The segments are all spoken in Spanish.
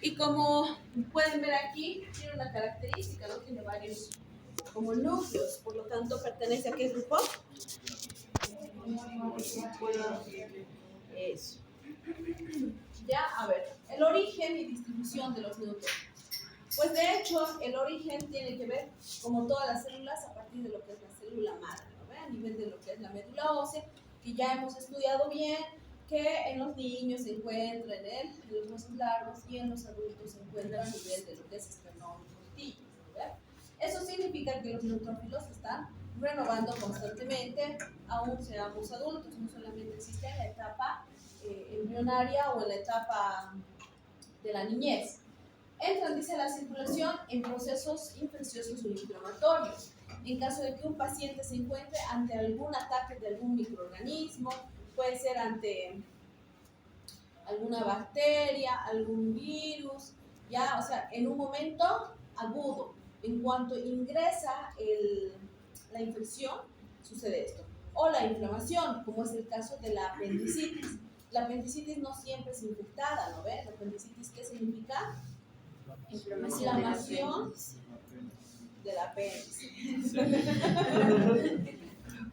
Y como pueden ver aquí, tiene una característica, ¿no? Tiene varios como núcleos, por lo tanto pertenece a qué grupo? Eso. Ya, a ver, el origen y distribución de los neutrófilos. Pues de hecho, el origen tiene que ver, como todas las células, a partir de lo que es la célula madre, ¿no? A nivel de lo que es la médula ósea, que ya hemos estudiado bien, que en los niños se encuentra en los huesos largos y en los adultos se encuentra a nivel de lo que es esternón y costillas, ¿no? Eso significa que los neutrófilos están renovando constantemente, aún seamos adultos, no solamente existe en la etapa embrionaria o en la etapa de la niñez. Entran, dice, la circulación en procesos infecciosos o inflamatorios. En caso de que un paciente se encuentre ante algún ataque de algún microorganismo, puede ser ante alguna bacteria, algún virus, ya, o sea, en un momento agudo. En cuanto ingresa la infección, sucede esto. O la inflamación, como es el caso de la apendicitis. La apendicitis no siempre es infectada, ¿no ves? La apendicitis, ¿qué significa? Inflamación del apéndice.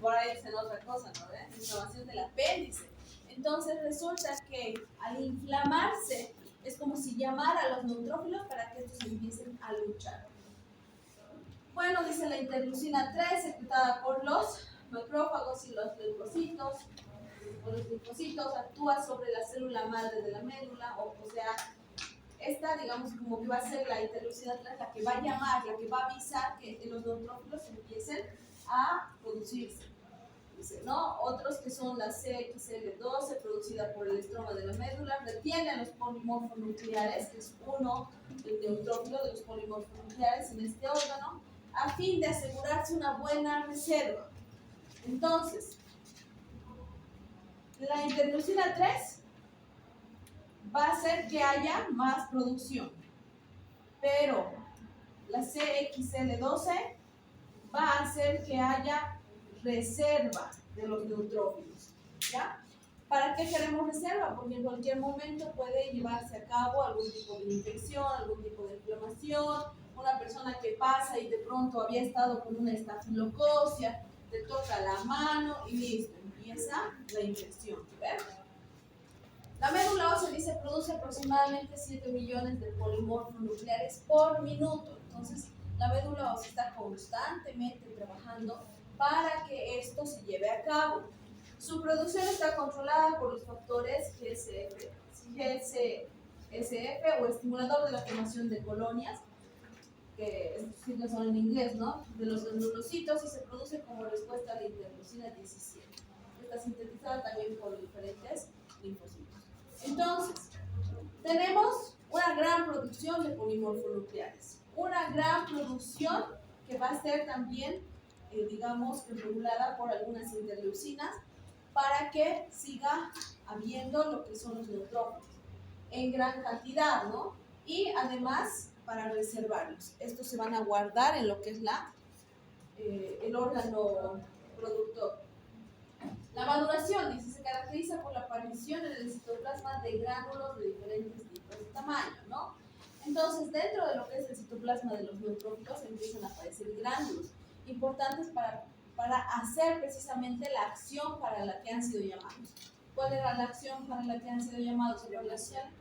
Por ahí dicen otra cosa, ¿no ves? Inflamación del apéndice. Entonces resulta que al inflamarse es como si llamara a los neutrófilos para que estos empiecen a luchar. Bueno, dice la interleucina 3, secretada por los macrófagos y los leucocitos. Los linfocitos actúa sobre la célula madre de la médula, o sea, esta, digamos, como que va a ser la interleucina 3 la que va a llamar, la que va a avisar que los neutrófilos empiecen a producirse. Dice, ¿no? Otros que son la CXL12, producida por el estroma de la médula, retienen los polimorfonucleares, que es uno del neutrófilo de los polimorfonucleares en este órgano, a fin de asegurarse una buena reserva. Entonces, la interleucina 3 va a hacer que haya más producción, pero la CXL12 va a hacer que haya reserva de los neutrófilos, ¿ya? ¿Para qué queremos reserva? Porque en cualquier momento puede llevarse a cabo algún tipo de infección, algún tipo de inflamación, una persona que pasa y de pronto había estado con una estafilococia, te toca la mano y listo, empieza la infección, ¿ves? La médula ósea dice produce aproximadamente 7 millones de polimorfonucleares por minuto. Entonces, la médula ósea está constantemente trabajando para que esto se lleve a cabo. Su producción está controlada por los factores GSF o estimulador de la formación de colonias, que estos siglas son en inglés, ¿no? De los granulocitos, y se produce como respuesta a la interleucina 17. Está sintetizada también por diferentes linfocitos. Entonces, tenemos una gran producción de polimorfonucleares, una gran producción que va a ser también, digamos, regulada por algunas interleucinas para que siga habiendo lo que son los neutrófilos en gran cantidad, ¿no? Y además para reservarlos. Estos se van a guardar en lo que es el órgano productor. La maduración, dice, se caracteriza por la aparición en el citoplasma de gránulos de diferentes tipos de tamaño, ¿no? Entonces, dentro de lo que es el citoplasma de los neutrófilos empiezan a aparecer gránulos importantes para hacer precisamente la acción para la que han sido llamados. ¿Cuál era la acción para la que han sido llamados? La acción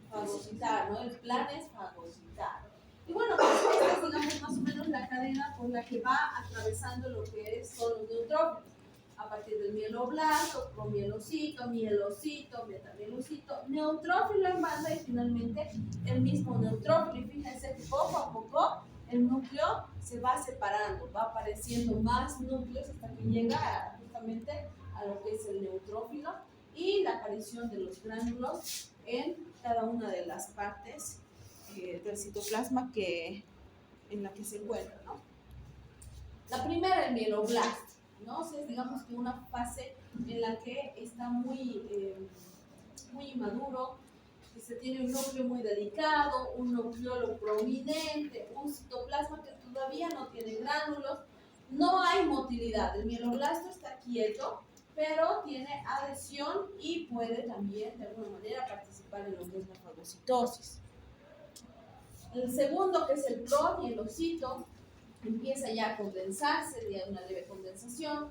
fagocitar, ¿no? El plan es fagocitar. Y bueno, pues esta es, digamos, más o menos la cadena por la que va atravesando lo que son los neutrófilos. A partir del mieloblasto, promielocito, mielocito, metamielocito, neutrófilo en banda y finalmente el mismo neutrófilo. Y fíjense que poco a poco el núcleo se va separando, va apareciendo más núcleos hasta que llega justamente a lo que es el neutrófilo y la aparición de los gránulos en cada una de las partes del citoplasma en la que se encuentra, ¿no? La primera, el mieloblasto, ¿no? O sea, es, digamos, que una fase en la que está muy inmaduro, que se tiene un núcleo muy delicado, un nucleolo prominente, un citoplasma que todavía no tiene gránulos, no hay motilidad, el mieloblasto está quieto, pero tiene adhesión y puede también de alguna manera participar en lo que es la fagocitosis. El segundo, que es el promielocito, empieza ya a condensarse, ya una leve condensación,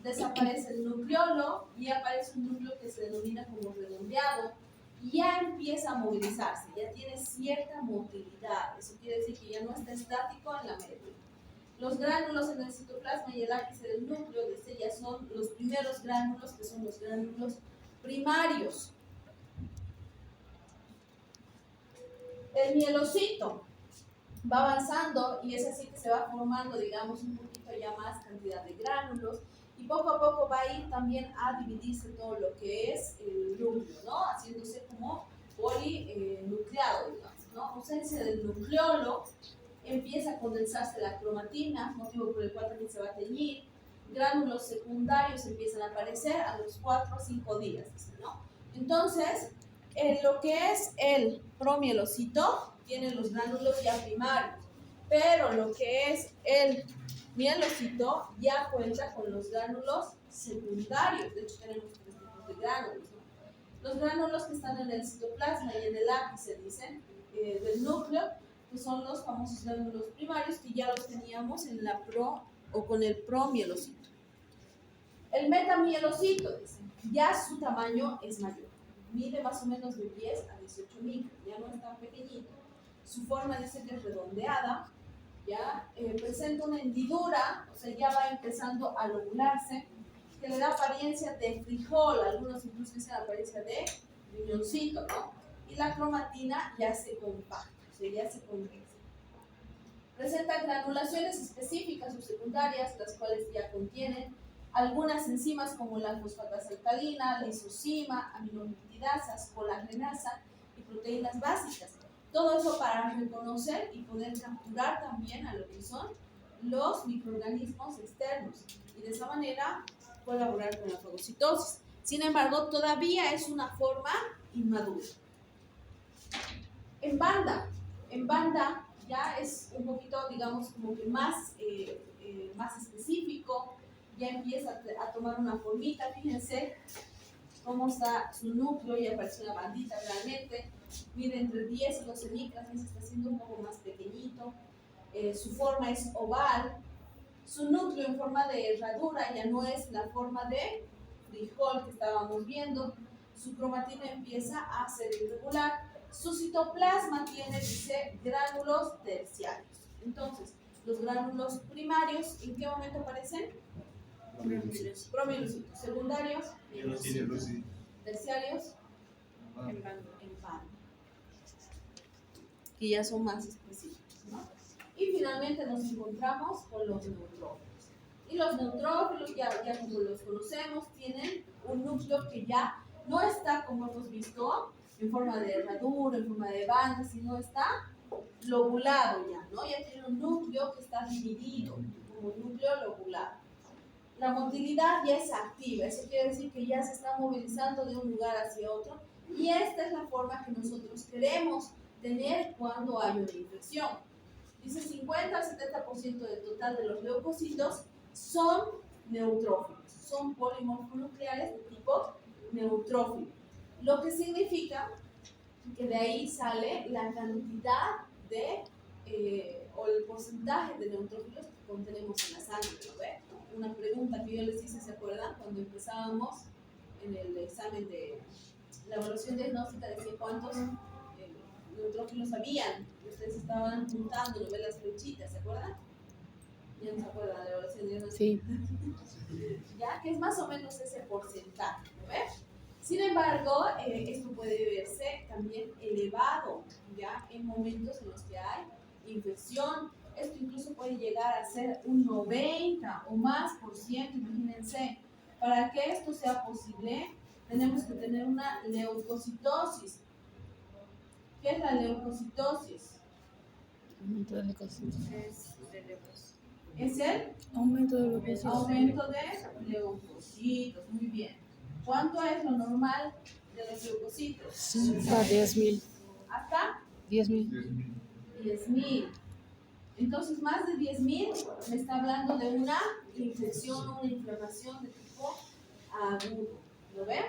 desaparece el nucleolo y aparece un núcleo que se denomina como redondeado y ya empieza a movilizarse, ya tiene cierta motilidad. Eso quiere decir que ya no está estático en la médula. Los gránulos en el citoplasma y el ápice del núcleo, ya son los primeros gránulos, que son los gránulos primarios. El mielocito va avanzando y es así que se va formando, digamos, un poquito ya más cantidad de gránulos y poco a poco va a ir también a dividirse todo lo que es el núcleo, ¿no? Haciéndose como polinucleado, digamos, ¿no? Ausencia del nucleolo, empieza a condensarse la cromatina, motivo por el cual también se va a teñir. Gránulos secundarios empiezan a aparecer a los 4 a 5 días, ¿no? Entonces, lo que es el promielocito tiene los gránulos ya primarios, pero lo que es el mielocito ya cuenta con los gránulos secundarios. De hecho, tenemos 3 tipos de gránulos, ¿no? Los gránulos que están en el citoplasma y en el ápice, dicen, del núcleo, que son los famosos gránulos primarios que ya los teníamos en la con el promielocito. El metamielocito, dicen, ya su tamaño es mayor, mide más o menos de 10 a 18 micros, ya no es tan pequeñito. Su forma dice que es redondeada, ya presenta una hendidura, o sea, ya va empezando a lobularse, que le da apariencia de frijol, algunos incluso dicen apariencia de riñoncito, ¿no? Y la cromatina ya se compacta, o sea, ya se condensa. Presenta granulaciones específicas o secundarias, las cuales ya contienen algunas enzimas como la fosfatasa alcalina, lisozima, aminopeptidasas, colagenasa y proteínas básicas. Todo eso para reconocer y poder capturar también a lo que son los microorganismos externos y de esa manera colaborar con la fagocitosis. Sin embargo, todavía es una forma inmadura. En banda ya es un poquito, digamos, como que más específico, ya empieza a tomar una formita. Fíjense cómo está su núcleo, ya aparece una bandita realmente, mide entre 10 y 12 micras, se está haciendo un poco más pequeñito. Su forma es oval, su núcleo en forma de herradura ya no es la forma de frijol que estábamos viendo, su cromatina empieza a ser irregular. Su citoplasma tiene, dice, gránulos terciarios. Entonces, los gránulos primarios, ¿en qué momento aparecen? Promielocitos. Secundarios, terciarios, en banda, que ya son más específicos, ¿no? Y finalmente nos encontramos con los neutrófilos. Y los neutrófilos, ya como los conocemos, tienen un núcleo que ya no está, como hemos visto, en forma de herradura, en forma de banda, sino está lobulado ya, ¿no? Ya tiene un núcleo que está dividido como núcleo lobulado. La motilidad ya es activa, eso quiere decir que ya se está movilizando de un lugar hacia otro y esta es la forma que nosotros queremos tener cuando hay una infección. Dice 50 al 70% del total de los leucocitos son neutrófilos, son polimorfonucleares de tipo neutrófilo, lo que significa que de ahí sale la cantidad de o el porcentaje de neutrófilos que contenemos en la sangre, ¿no ve? Una pregunta que yo les hice, ¿se acuerdan? Cuando empezábamos en el examen de la evaluación diagnóstica, decía cuántos neutrófilos habían. Ustedes estaban juntando, ¿no ven las flechitas? ¿Se acuerdan? ¿Ya no se acuerdan de la evaluación diagnóstica? Sí. Ya, que es más o menos ese porcentaje, ¿no ves? Sin embargo, esto puede verse también elevado, ya en momentos en los que hay infección. Esto incluso puede llegar a ser un 90 o más por ciento, imagínense. Para que esto sea posible, tenemos que tener una leucocitosis. ¿Qué es la leucocitosis? Aumento de leucocitos. Es el Aumento de leucocitos. aumento de leucocitos, muy bien. ¿Cuánto es lo normal de los leucocitos? 10.000. ¿Hasta? 10.000. 10.000. Entonces, más de 10.000 me está hablando de una infección o una inflamación de tipo agudo. ¿Lo ven?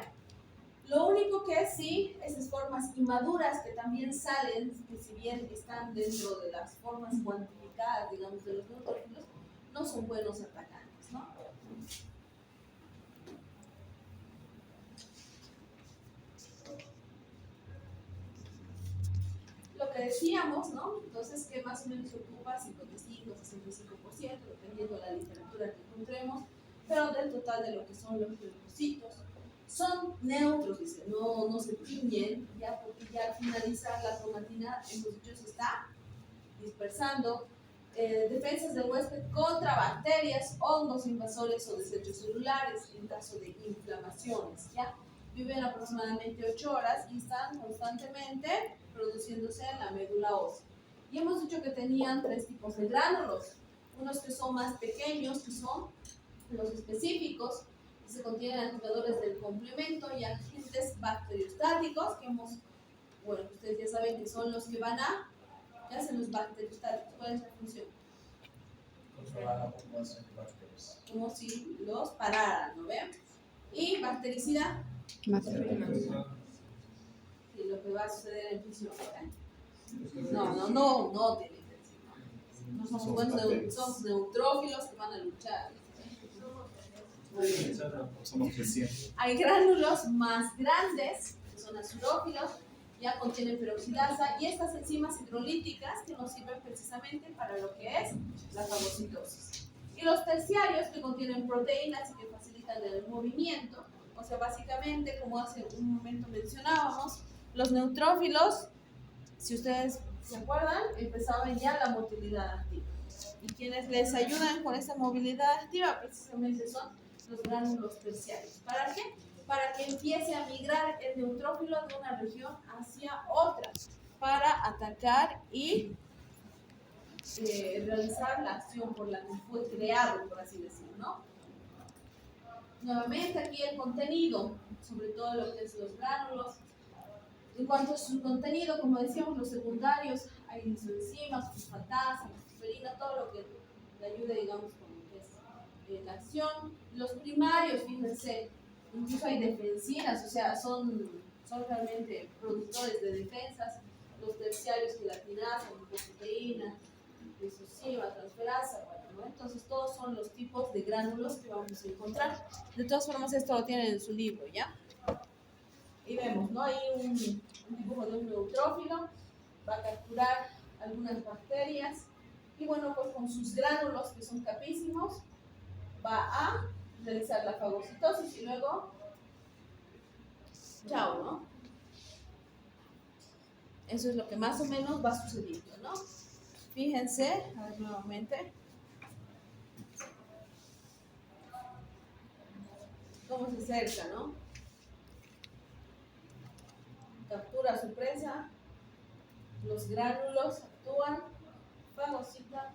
Lo único que sí, esas formas inmaduras que también salen, que si bien están dentro de las formas cuantificadas, digamos, de los neutrófilos, no son buenos atacantes, ¿no? Lo que decíamos, ¿no? Entonces, que más o menos ocupa 55-65%, dependiendo de la literatura que encontremos, pero del total de lo que son los leucocitos. Son neutros, dice, no se tiñen, ya porque ya al finalizar la cromatina, hemos dicho, se está dispersando. Defensas del huésped contra bacterias, hongos invasores o desechos celulares en caso de inflamaciones, ¿ya? Viven aproximadamente 8 horas y están constantemente produciéndose en la médula ósea. Y hemos dicho que tenían 3 tipos de gránulos, unos que son más pequeños, que son los específicos, que se contienen activadores del complemento y agentes bacteriostáticos, que bueno, ustedes ya saben que son los que van a, ¿qué hacen los bacteriostáticos? ¿Cuál es la función? Controlar la populación de bacterias. Como si los pararan, ¿no ven? Y bactericida, y lo que va a suceder en fisión, ¿eh? No tiene intención. No somos buenos, somos neutrófilos que van a luchar. Somos crecientes. Hay gránulos más grandes, que son acidofilos, ya contienen peroxidasa y estas enzimas hidrolíticas que nos sirven precisamente para lo que es la fagocitosis. Y los terciarios que contienen proteínas y que facilitan el movimiento, o sea, básicamente, como hace un momento mencionábamos, los neutrófilos, si ustedes se acuerdan, empezaban ya la motilidad activa. Y quienes les ayudan con esa movilidad activa precisamente son los gránulos terciarios. ¿Para qué? Para que empiece a migrar el neutrófilo de una región hacia otra, para atacar y realizar la acción por la que fue creado, por así decirlo, ¿no? Nuevamente aquí el contenido, sobre todo lo que es los gránulos. En cuanto a su contenido, como decíamos, los secundarios, hay isoenzimas, fosfatasa, fosferina, todo lo que le ayude, digamos, con lo que es la acción. Los primarios, fíjense, incluso hay defensinas, o sea, son realmente productores de defensas. Los terciarios, gelatinasa, lipoproteína, lisozima, transferasa, bueno, ¿no? Entonces todos son los tipos de gránulos que vamos a encontrar. De todas formas, esto lo tienen en su libro, ¿ya? Y vemos, ¿no? Hay un dibujo de un neutrófilo, va a capturar algunas bacterias y bueno, pues con sus gránulos que son capísimos, va a realizar la fagocitosis y luego, chao, ¿no? Eso es lo que más o menos va sucediendo, ¿no? Fíjense, a ver nuevamente, cómo se acerca, ¿no? Captura a su presa, los gránulos actúan, fagocitan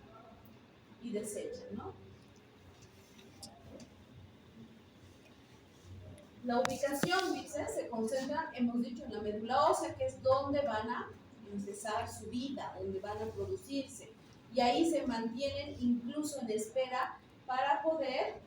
y desechan, ¿no? La ubicación, dice, se concentra, hemos dicho, en la médula ósea, que es donde van a empezar su vida, donde van a producirse. Y ahí se mantienen incluso en espera para poder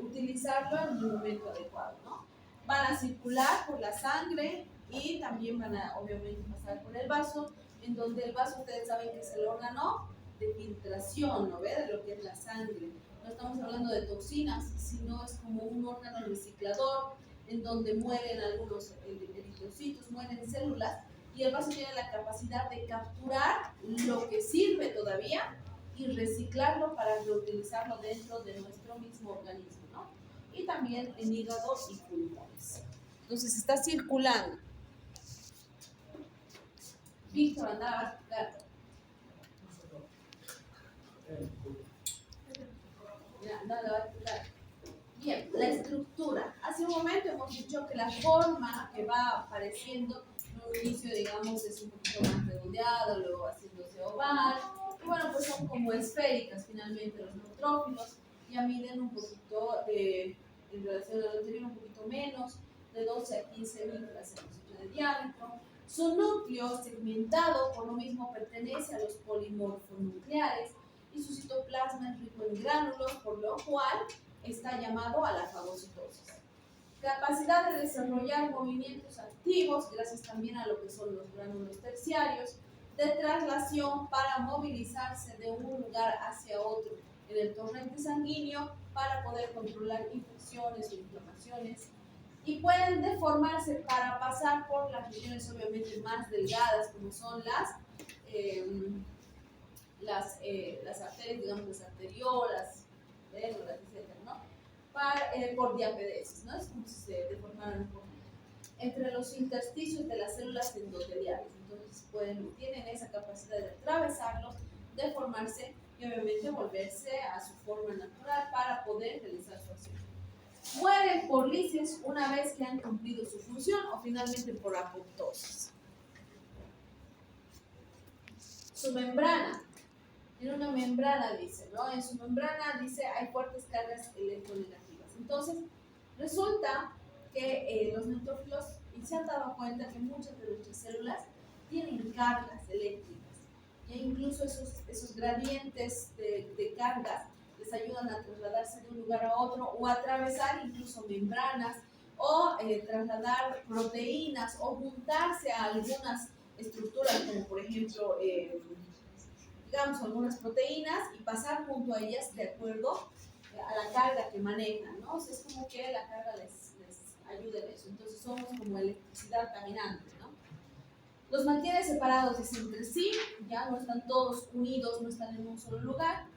utilizarlo en un momento adecuado, ¿no? Van a circular por la sangre y también van a, obviamente, pasar por el vaso, en donde el vaso, ustedes saben que es el órgano de filtración, ¿no ve? De lo que es la sangre. No estamos hablando de toxinas, sino es como un órgano reciclador en donde mueren algunos eritrocitos, mueren células, y el vaso tiene la capacidad de capturar lo que sirve todavía y reciclarlo para reutilizarlo dentro de nuestro mismo organismo, ¿no? Y también en hígado y pulmones. Entonces está circulando. Víctor, andaba a explicar. Bien, la estructura. Hace un momento hemos dicho que la forma que va apareciendo en un inicio, digamos, es un poquito más redondeado, luego haciéndose oval. Y bueno, pues son como esféricas finalmente los neutrófilos. Ya miden un poquito, en relación al anterior, un poquito menos, de 12 a 15 micras de diámetro. Su núcleo segmentado, por lo mismo, pertenece a los polimorfonucleares y su citoplasma es rico en gránulos, por lo cual está llamado a la fagocitosis. capacidad de desarrollar movimientos activos, gracias también a lo que son los gránulos terciarios, de traslación para movilizarse de un lugar hacia otro en el torrente sanguíneo para poder controlar infecciones o inflamaciones, y pueden deformarse para pasar por las regiones obviamente más delgadas como son las arterias, digamos las arteriolas, vénulas, etcétera, ¿no? Por diapedesis, ¿no? Es como si se deformaran un poco entre los intersticios de las células endoteliales. Entonces tienen esa capacidad de atravesarlos, deformarse y obviamente volverse a su forma natural para poder realizar su acción. Mueren por lisis una vez que han cumplido su función o finalmente por apoptosis. Su membrana. En una membrana dice, ¿no? En su membrana dice hay fuertes cargas electronegativas. Entonces, resulta que los neutrófilos se han dado cuenta que muchas de nuestras células tienen cargas eléctricas. E incluso esos gradientes de cargas les ayudan a trasladarse de un lugar a otro o a atravesar incluso membranas o trasladar proteínas o juntarse a algunas estructuras como por ejemplo digamos algunas proteínas y pasar junto a ellas de acuerdo a la carga que manejan, ¿no? O sea, es como que la carga les ayuda en eso. Entonces somos como electricidad caminante, ¿no? Los mantiene separados entre sí, ya no están todos unidos, no están en un solo lugar.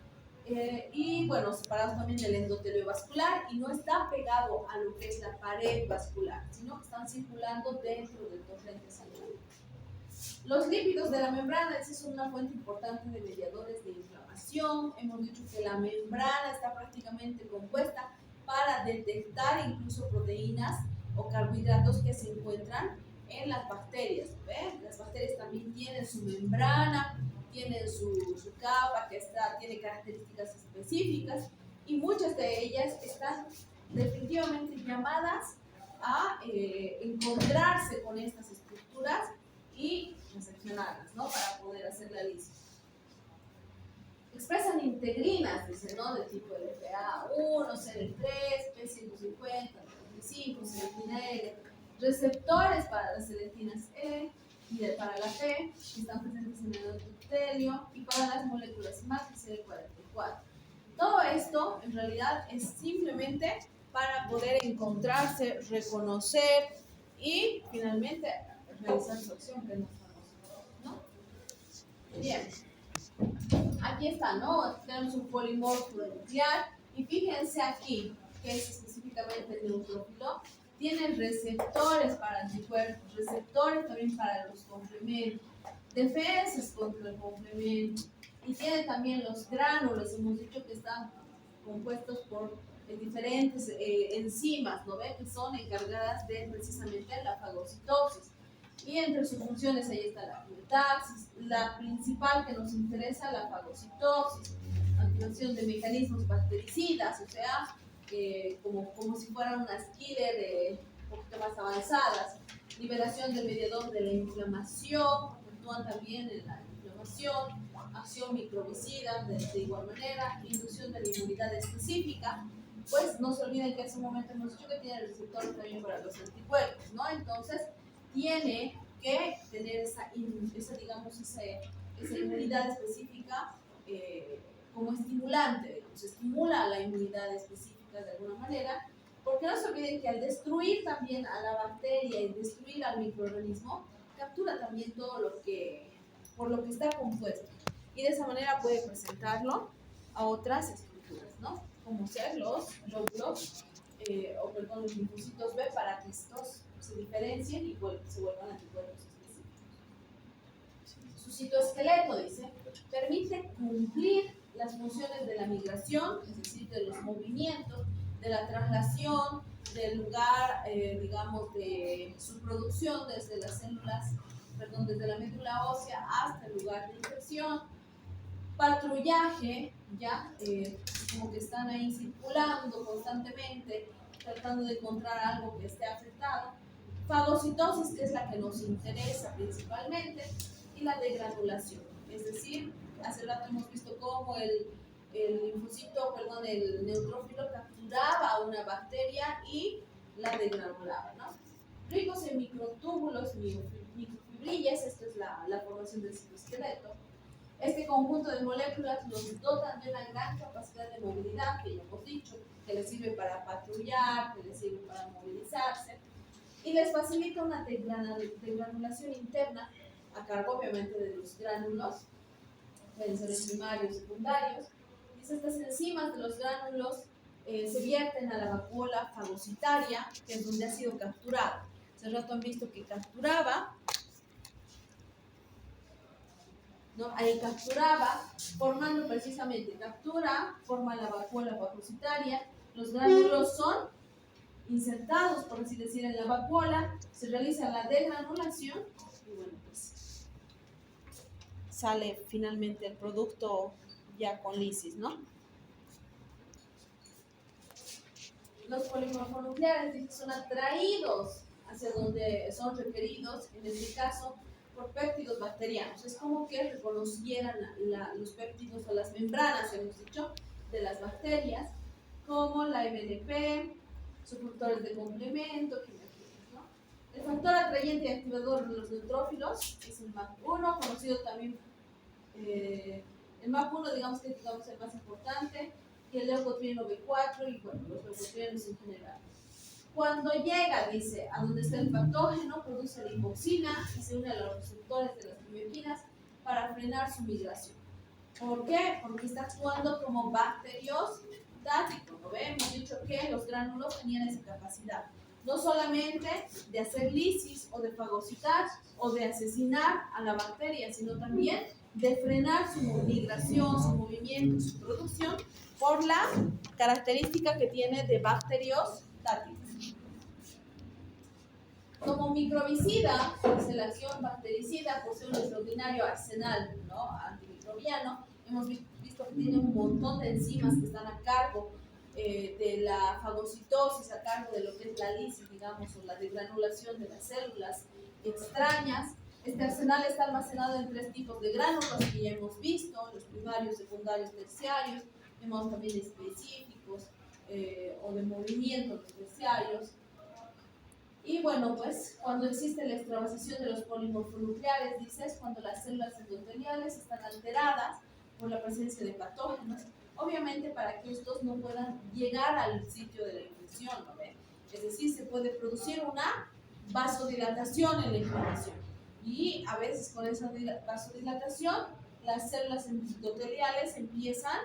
Y bueno, separados también del endotelio vascular y no está pegado a lo que es la pared vascular, sino que están circulando dentro del torrente sanguíneo. Los lípidos de la membrana, esa es una fuente importante de mediadores de inflamación. Hemos dicho que la membrana está prácticamente compuesta para detectar incluso proteínas o carbohidratos que se encuentran en las bacterias. ¿Ven? Las bacterias también tienen su membrana, tienen su capa que tiene características específicas y muchas de ellas están definitivamente llamadas a encontrarse con estas estructuras y reseccionarlas, ¿no? Para poder hacer la lisis. Expresan integrinas, dice, ¿no? De tipo LPA1, CL3, P150, 35, selectina L, receptores para las selectivinas E y para la P, que están presentes en el endotelio, y para las moléculas MAC y CD44. Todo esto, en realidad, es simplemente para poder encontrarse, reconocer y, finalmente, realizar su acción, que es nuestra función, ¿no? Bien. Aquí está, ¿no? Tenemos un polimorfo nuclear y fíjense aquí, que es específicamente el neutrófilo, tiene receptores para anticuerpos, receptores también para los complementos, defensas contra el complemento y tiene también los gránulos, hemos dicho que están compuestos por diferentes enzimas, ¿no ven? Que son encargadas de precisamente la fagocitosis. Y entre sus funciones ahí está la metaxis, la principal que nos interesa, la fagocitosis, activación de mecanismos bactericidas, o sea, como si fueran unas killer un poquito más avanzadas, liberación del mediador de la inflamación, actúan también en la inflamación, acción microbicida de igual manera, inducción de la inmunidad específica. Pues no se olviden que en ese momento hemos dicho que tiene receptores también para los anticuerpos, ¿no? Entonces, tiene que tener esa inmunidad específica como estimulante, digamos, estimula la inmunidad específica de alguna manera, porque no se olviden que al destruir también a la bacteria y destruir al microorganismo, captura también todo por lo que está compuesto, y de esa manera puede presentarlo a otras estructuras, ¿no? Como ser los lóbulos los linfocitos B, para que estos se diferencien y se vuelvan anticuerpos específicos. Su citoesqueleto, dice, permite cumplir las funciones de la migración, es decir, de los movimientos, de la traslación, del lugar, digamos, de su producción desde las células, desde la médula ósea hasta el lugar de infección, patrullaje, ya, como que están ahí circulando constantemente, tratando de encontrar algo que esté afectado, fagocitosis, que es la que nos interesa principalmente, y la degranulación, es decir, hace rato hemos visto cómo el neutrófilo capturaba a una bacteria y la degranulaba, ¿no? Ricos en microtúbulos, microfibrillas, esta es la formación del citoesqueleto. Este conjunto de moléculas los dotan de una gran capacidad de movilidad, que ya hemos dicho, que les sirve para patrullar, que les sirve para movilizarse, y les facilita una degranulación interna a cargo obviamente de los gránulos, pueden ser primarios, secundarios. Dice, estas enzimas de los gránulos se vierten a la vacuola fagocitaria, que es donde ha sido capturado. Hace rato han visto que capturaba, ¿no? Ahí capturaba, formando precisamente, captura, forma la vacuola fagocitaria, los gránulos son insertados, por así decir, en la vacuola, se realiza la degranulación y bueno, pues sale finalmente el producto ya con lisis, ¿no? Los polimorfonucleares son atraídos hacia donde son requeridos, en este caso, por péptidos bacterianos. Es como que reconocieran los péptidos o las membranas, hemos dicho, de las bacterias, como la MDP, sus factores de complemento, ¿no? El factor atrayente y activador de los neutrófilos es el MAP1, conocido también, el MAP1 digamos que es el más importante, y el leucotrieno B4 y bueno, los leucotrienos en general. Cuando llega, dice, a donde está el patógeno, produce la hipoxina y se une a los receptores de las bioquinas para frenar su migración. ¿Por qué? Porque está actuando como bacteriostático, ¿no ve? Hemos dicho que los gránulos tenían esa capacidad, no solamente de hacer lisis o de fagocitar o de asesinar a la bacteria, sino también de frenar su migración, su movimiento, su producción, por la característica que tiene de bacteriostático. Como microbicida, pues la acción bactericida posee un extraordinario arsenal, ¿no?, antimicrobiano. Hemos visto que tiene un montón de enzimas que están a cargo de la fagocitosis, a cargo de lo que es la lisis, digamos, o la degranulación de las células extrañas. Este arsenal está almacenado en 3 tipos de gránulos que ya hemos visto, los primarios, secundarios, terciarios. Hemos también específicos o de movimiento terciarios. Y bueno, pues cuando existe la extravasación de los polimorfonucleares, dices, cuando las células endoteliales están alteradas por la presencia de patógenos, obviamente para que estos no puedan llegar al sitio de la infección, ¿no ven? Es decir, se puede producir una vasodilatación en la inflamación. Y a veces con esa vasodilatación, las células endoteliales empiezan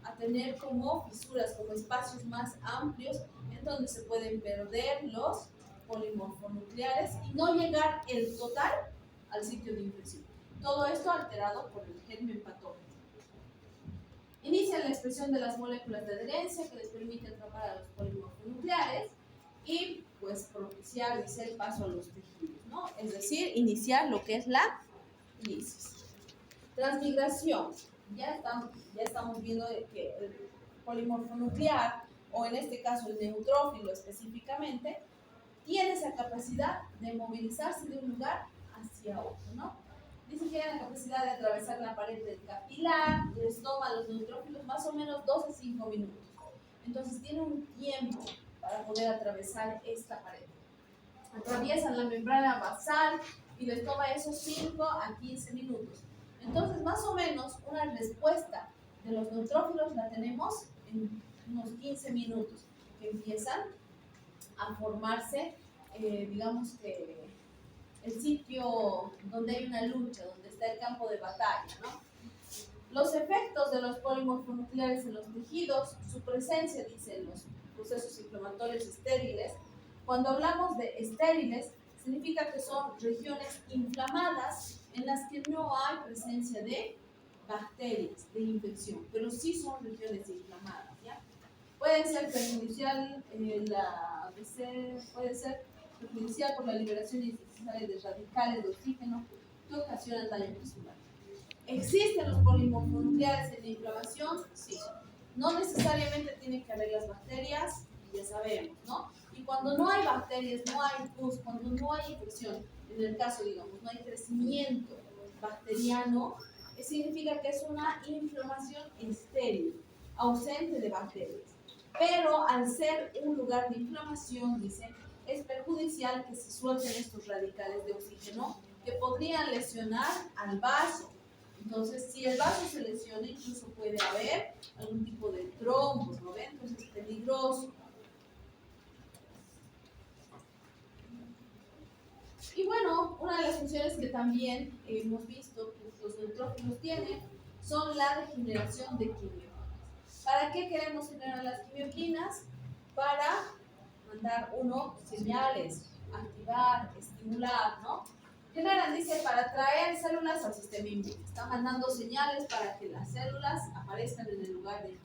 a tener como fisuras, como espacios más amplios en donde se pueden perder los polimorfonucleares y no llegar el total al sitio de infección. Todo esto alterado por el germen patógeno. Inicia la expresión de las moléculas de adherencia que les permite atrapar a los polimorfonucleares y pues propiciar el paso a los tejidos, ¿no? Es decir, iniciar lo que es la lisis. Transmigración. Ya estamos viendo que el polimorfonuclear, o en este caso el neutrófilo específicamente, tiene esa capacidad de movilizarse de un lugar hacia otro, ¿no? Dice que tiene la capacidad de atravesar la pared del capilar, les toma a los neutrófilos más o menos 2 a 5 minutos. Entonces tiene un tiempo para poder atravesar esta pared. Atraviesan la membrana basal y les toma esos 5 a 15 minutos. Entonces, más o menos, una respuesta de los neutrófilos la tenemos en unos 15 minutos, que empiezan a formarse, digamos que el sitio donde hay una lucha, donde está el campo de batalla, ¿no? Los efectos de los polimorfonucleares en los tejidos, su presencia, dice, en los procesos inflamatorios estériles. Cuando hablamos de estériles, significa que son regiones inflamadas en las que no hay presencia de bacterias, de infección, pero sí son regiones inflamadas, ¿ya? Puede ser perjudicial, puede ser perjudicial por la liberación innecesaria de radicales de oxígeno que ocasionan daño muscular. ¿Existen los polimorfonucleares en la inflamación? Sí. No necesariamente tienen que haber las bacterias, ya sabemos, ¿no? Y cuando no hay bacterias, no hay pus, cuando no hay infección, en el caso, digamos, no hay crecimiento bacteriano, significa que es una inflamación estéril, ausente de bacterias. pero al ser un lugar de inflamación, dice, es perjudicial que se suelten estos radicales de oxígeno que podrían lesionar al vaso. Entonces, si el vaso se lesiona, incluso puede haber algún tipo de trombos, ¿no ven? Entonces es peligroso. Y bueno, una de las funciones que también hemos visto que los neutrófilos tienen son la regeneración de quimioquinas. ¿Para qué queremos generar las quimioquinas? Para mandar señales, activar, estimular, ¿no? Generan, dice, para atraer células al sistema inmune. Están mandando señales para que las células aparezcan en el lugar de...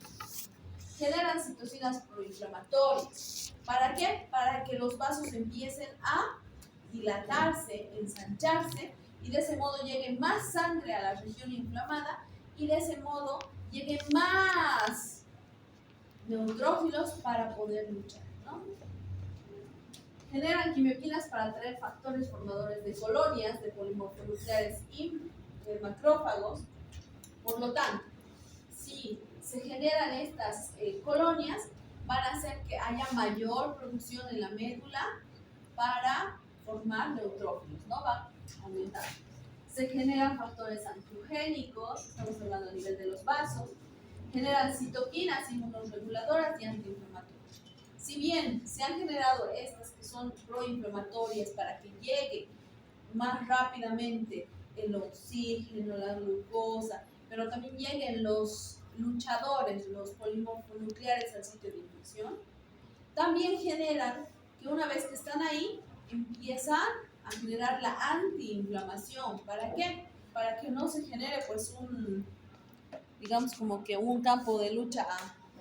Generan citocinas proinflamatorias. ¿Para qué? Para que los vasos empiecen a dilatarse, ensancharse, y de ese modo llegue más sangre a la región inflamada, y de ese modo lleguen más neutrófilos para poder luchar, ¿no? Generan quimioquinas para atraer factores formadores de colonias de polimorfonucleares y macrófagos. Por lo tanto, si se generan estas colonias, van a hacer que haya mayor producción en la médula para formar neutrófilos, ¿no? Va a aumentar. Se generan factores angiogénicos, estamos hablando a nivel de los vasos, generan citoquinas inmunoreguladoras y antiinflamatorias. Si bien se han generado estas que son proinflamatorias para que llegue más rápidamente el oxígeno, la glucosa, pero también lleguen los luchadores, los polimorfonucleares al sitio de infección, también generan que una vez que están ahí, empiezan a generar la antiinflamación. ¿Para qué? Para que no se genere pues digamos como que un campo de lucha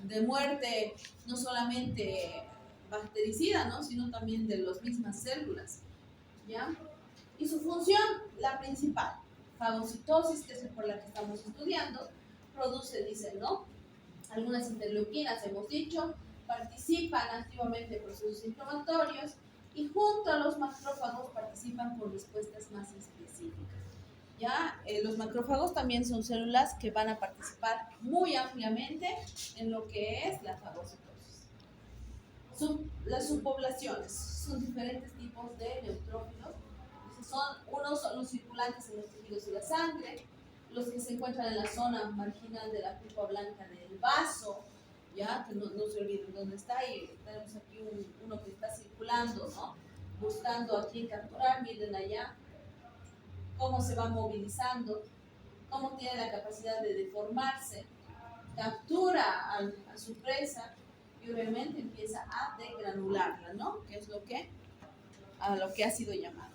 de muerte, no solamente bactericida, ¿no? Sino también de las mismas células, ¿ya? Y su función, la principal, fagocitosis, que es por la que estamos estudiando, produce, dicen, ¿no? Algunas interleuquinas, hemos dicho, participan activamente en procesos inflamatorios y junto a los macrófagos participan por respuestas más específicas. ¿Ya? Los macrófagos también son células que van a participar muy ampliamente en lo que es la fagocitosis. Las subpoblaciones son diferentes tipos de neutrófilos. Unos son los circulantes en los tejidos de la sangre, los que se encuentran en la zona marginal de la pulpa blanca del vaso, ya que no se olviden dónde está, y tenemos aquí uno que está circulando, ¿no? Buscando a quién capturar. Miren allá cómo se va movilizando, cómo tiene la capacidad de deformarse, captura a su presa y obviamente empieza a degranularla, ¿no? Que es a lo que ha sido llamado.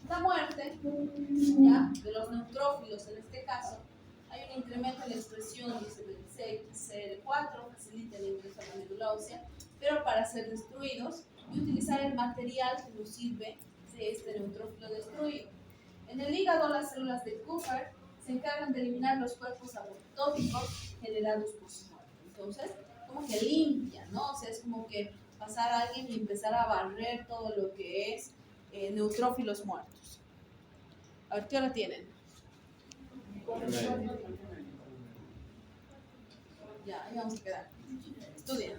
La muerte, ¿ya? De los neutrófilos, en este caso, hay un incremento en la expresión de CXCR4, facilita el ingreso a la médula ósea, pero para ser destruidos y utilizar el material que nos sirve de este neutrófilo destruido. En el hígado, las células de Kupffer se encargan de eliminar los cuerpos apoptóticos generados por su muerte. Entonces, como que limpia, ¿no? O sea, es como que pasar a alguien y empezar a barrer todo lo que es neutrófilos muertos. A ver, ¿qué hora tienen? Ya, ahí vamos a quedar. Estudien.